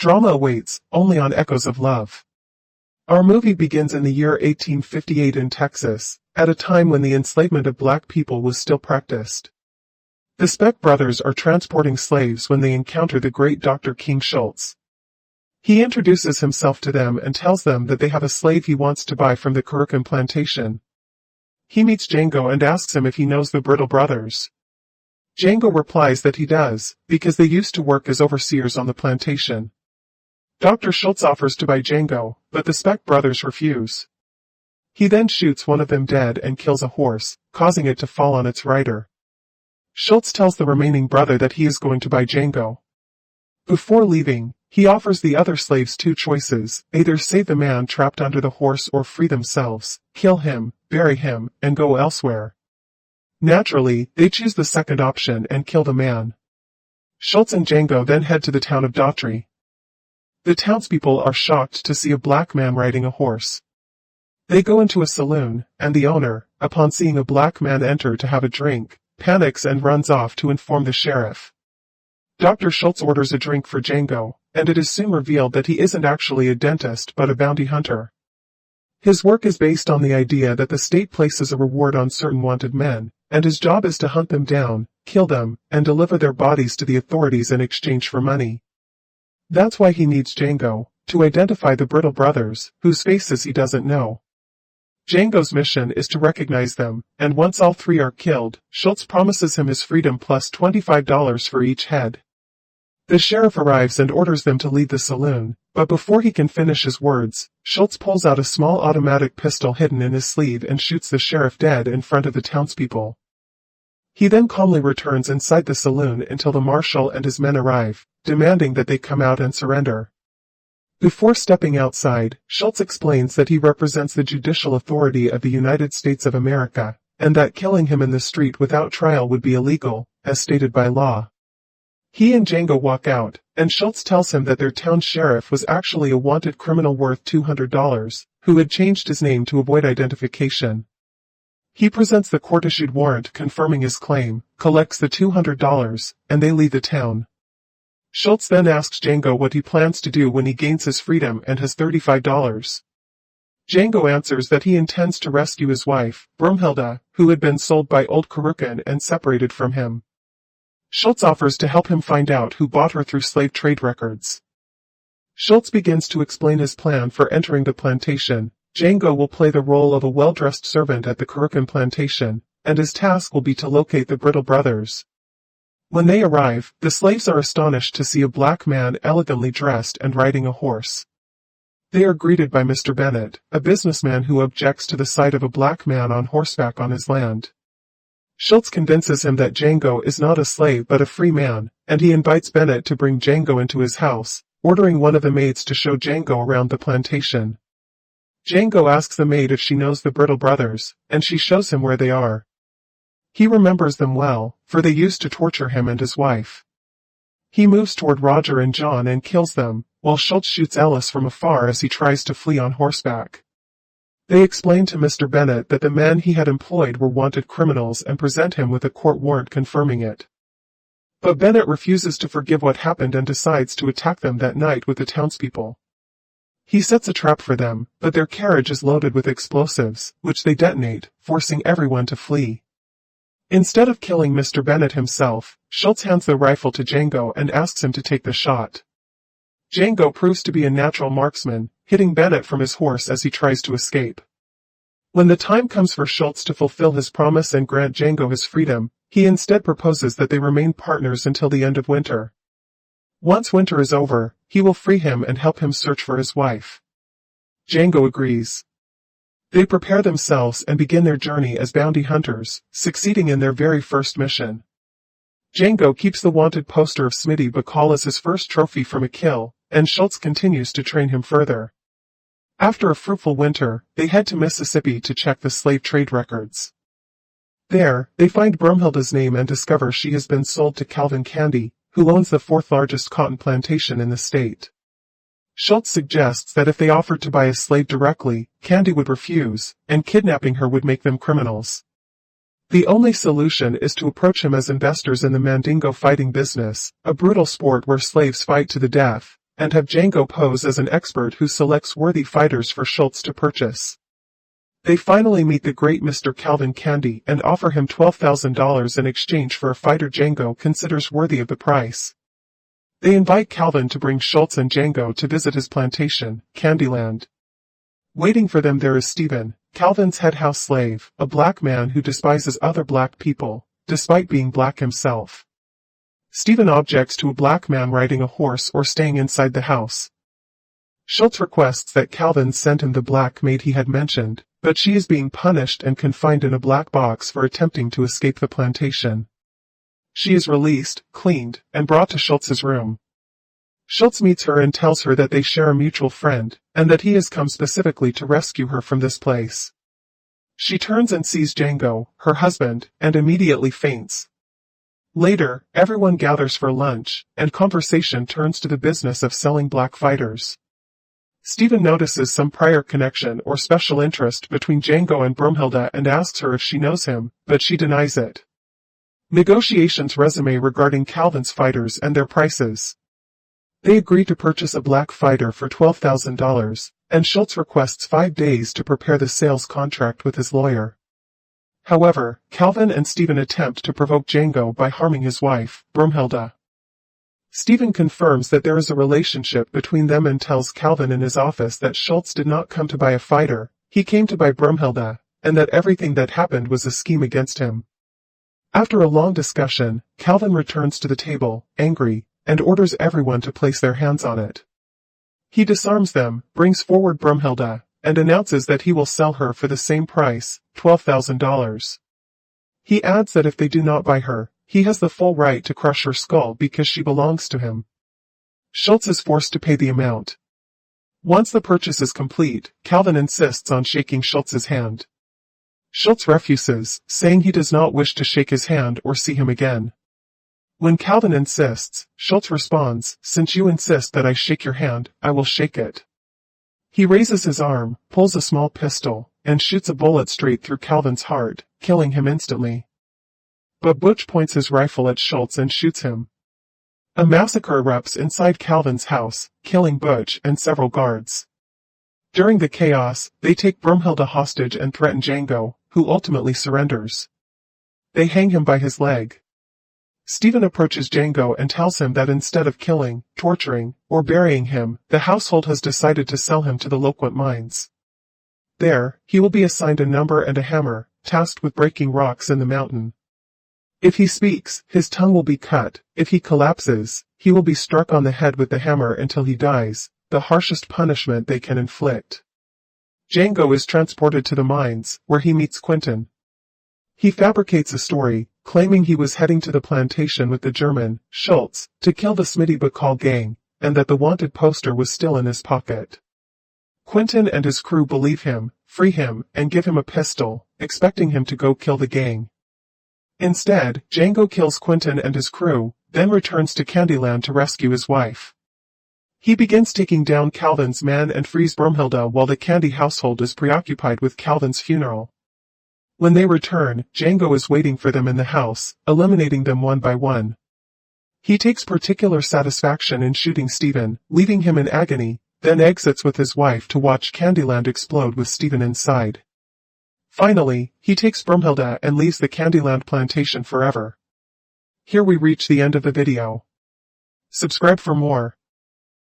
Drama awaits, only on Echoes of Love. Our movie begins in the year 1858 in Texas, at a time when the enslavement of black people was still practiced. The Speck brothers are transporting slaves when they encounter the great Dr. King Schultz. He introduces himself to them and tells them that they have a slave he wants to buy from the Kurukan plantation. He meets Django and asks him if he knows the Brittle brothers. Django replies that he does, because they used to work as overseers on the plantation. Dr. Schultz offers to buy Django, but the Speck brothers refuse. He then shoots one of them dead and kills a horse, causing it to fall on its rider. Schultz tells the remaining brother that he is going to buy Django. Before leaving, he offers the other slaves two choices: either save the man trapped under the horse or free themselves, kill him, bury him, and go elsewhere. Naturally, they choose the second option and kill the man. Schultz and Django then head to the town of Daughtry. The townspeople are shocked to see a black man riding a horse. They go into a saloon, and the owner, upon seeing a black man enter to have a drink, panics and runs off to inform the sheriff. Dr. Schultz orders a drink for Django, and it is soon revealed that he isn't actually a dentist but a bounty hunter. His work is based on the idea that the state places a reward on certain wanted men, and his job is to hunt them down, kill them, and deliver their bodies to the authorities in exchange for money. That's why he needs Django, to identify the Brittle brothers, whose faces he doesn't know. Django's mission is to recognize them, and once all three are killed, Schultz promises him his freedom plus $25 for each head. The sheriff arrives and orders them to leave the saloon, but before he can finish his words, Schultz pulls out a small automatic pistol hidden in his sleeve and shoots the sheriff dead in front of the townspeople. He then calmly returns inside the saloon until the marshal and his men arrive, demanding that they come out and surrender. Before stepping outside, Schultz explains that he represents the judicial authority of the United States of America, and that killing him in the street without trial would be illegal, as stated by law. He and Django walk out, and Schultz tells him that their town sheriff was actually a wanted criminal worth $200, who had changed his name to avoid identification. He presents the court-issued warrant confirming his claim, collects the $200, and they leave the town. Schultz then asks Django what he plans to do when he gains his freedom and has $35. Django answers that he intends to rescue his wife, Brumhilda, who had been sold by old Kurukan and separated from him. Schultz offers to help him find out who bought her through slave trade records. Schultz begins to explain his plan for entering the plantation. Django will play the role of a well-dressed servant at the Kurukan plantation, and his task will be to locate the Brittle brothers. When they arrive, the slaves are astonished to see a black man elegantly dressed and riding a horse. They are greeted by Mr. Bennett, a businessman who objects to the sight of a black man on horseback on his land. Schultz convinces him that Django is not a slave but a free man, and he invites Bennett to bring Django into his house, ordering one of the maids to show Django around the plantation. Django asks the maid if she knows the Brittle brothers, and she shows him where they are. He remembers them well, for they used to torture him and his wife. He moves toward Roger and John and kills them, while Schultz shoots Ellis from afar as he tries to flee on horseback. They explain to Mr. Bennett that the men he had employed were wanted criminals and present him with a court warrant confirming it. But Bennett refuses to forgive what happened and decides to attack them that night with the townspeople. He sets a trap for them, but their carriage is loaded with explosives, which they detonate, forcing everyone to flee. Instead of killing Mr. Bennett himself, Schultz hands the rifle to Django and asks him to take the shot. Django proves to be a natural marksman, hitting Bennett from his horse as he tries to escape. When the time comes for Schultz to fulfill his promise and grant Django his freedom, he instead proposes that they remain partners until the end of winter. Once winter is over, he will free him and help him search for his wife. Django agrees. They prepare themselves and begin their journey as bounty hunters, succeeding in their very first mission. Django keeps the wanted poster of Smitty Bacall as his first trophy from a kill, and Schultz continues to train him further. After a fruitful winter, they head to Mississippi to check the slave trade records. There, they find Brumhilda's name and discover she has been sold to Calvin Candy, who owns the fourth largest cotton plantation in the state. Schultz suggests that if they offered to buy a slave directly, Candy would refuse, and kidnapping her would make them criminals. The only solution is to approach him as investors in the Mandingo fighting business, a brutal sport where slaves fight to the death, and have Django pose as an expert who selects worthy fighters for Schultz to purchase. They finally meet the great Mr. Calvin Candy and offer him $12,000 in exchange for a fighter Django considers worthy of the price. They invite Calvin to bring Schultz and Django to visit his plantation, Candyland. Waiting for them there is Steven, Calvin's head house slave, a black man who despises other black people, despite being black himself. Steven objects to a black man riding a horse or staying inside the house. Schultz requests that Calvin send him the black maid he had mentioned, but she is being punished and confined in a black box for attempting to escape the plantation. She is released, cleaned, and brought to Schultz's room. Schultz meets her and tells her that they share a mutual friend, and that he has come specifically to rescue her from this place. She turns and sees Django, her husband, and immediately faints. Later, everyone gathers for lunch, and conversation turns to the business of selling black fighters. Steven notices some prior connection or special interest between Django and Brumhilde and asks her if she knows him, but she denies it. Negotiations resume regarding Calvin's fighters and their prices. They agree to purchase a black fighter for $12,000, and Schultz requests 5 days to prepare the sales contract with his lawyer. However, Calvin and Steven attempt to provoke Django by harming his wife, Brumhilde. Steven confirms that there is a relationship between them and tells Calvin in his office that Schultz did not come to buy a fighter, he came to buy Brumhilde, and that everything that happened was a scheme against him. After a long discussion, Calvin returns to the table, angry, and orders everyone to place their hands on it. He disarms them, brings forward Brumhilde, and announces that he will sell her for the same price, $12,000. He adds that if they do not buy her, he has the full right to crush her skull because she belongs to him. Schultz is forced to pay the amount. Once the purchase is complete, Calvin insists on shaking Schultz's hand. Schultz refuses, saying he does not wish to shake his hand or see him again. When Calvin insists, Schultz responds, "Since you insist that I shake your hand, I will shake it." He raises his arm, pulls a small pistol, and shoots a bullet straight through Calvin's heart, killing him instantly. But Butch points his rifle at Schultz and shoots him. A massacre erupts inside Calvin's house, killing Butch and several guards. During the chaos, they take Brumhilde hostage and threaten Django, who ultimately surrenders. They hang him by his leg. Steven approaches Django and tells him that instead of killing, torturing, or burying him, the household has decided to sell him to the Loquent mines. There, he will be assigned a number and a hammer, tasked with breaking rocks in the mountain. If he speaks, his tongue will be cut. If he collapses, he will be struck on the head with the hammer until he dies, the harshest punishment they can inflict. Django is transported to the mines, where he meets Quentin. He fabricates a story, claiming he was heading to the plantation with the German, Schultz, to kill the Smitty Bacall gang, and that the wanted poster was still in his pocket. Quentin and his crew believe him, free him, and give him a pistol, expecting him to go kill the gang. Instead, Django kills Quentin and his crew, then returns to Candyland to rescue his wife. He begins taking down Calvin's men and frees Brumhilde while the Candy household is preoccupied with Calvin's funeral. When they return, Django is waiting for them in the house, eliminating them one by one. He takes particular satisfaction in shooting Steven, leaving him in agony, then exits with his wife to watch Candyland explode with Steven inside. Finally, he takes Brumhilde and leaves the Candyland plantation forever. Here we reach the end of the video. Subscribe for more.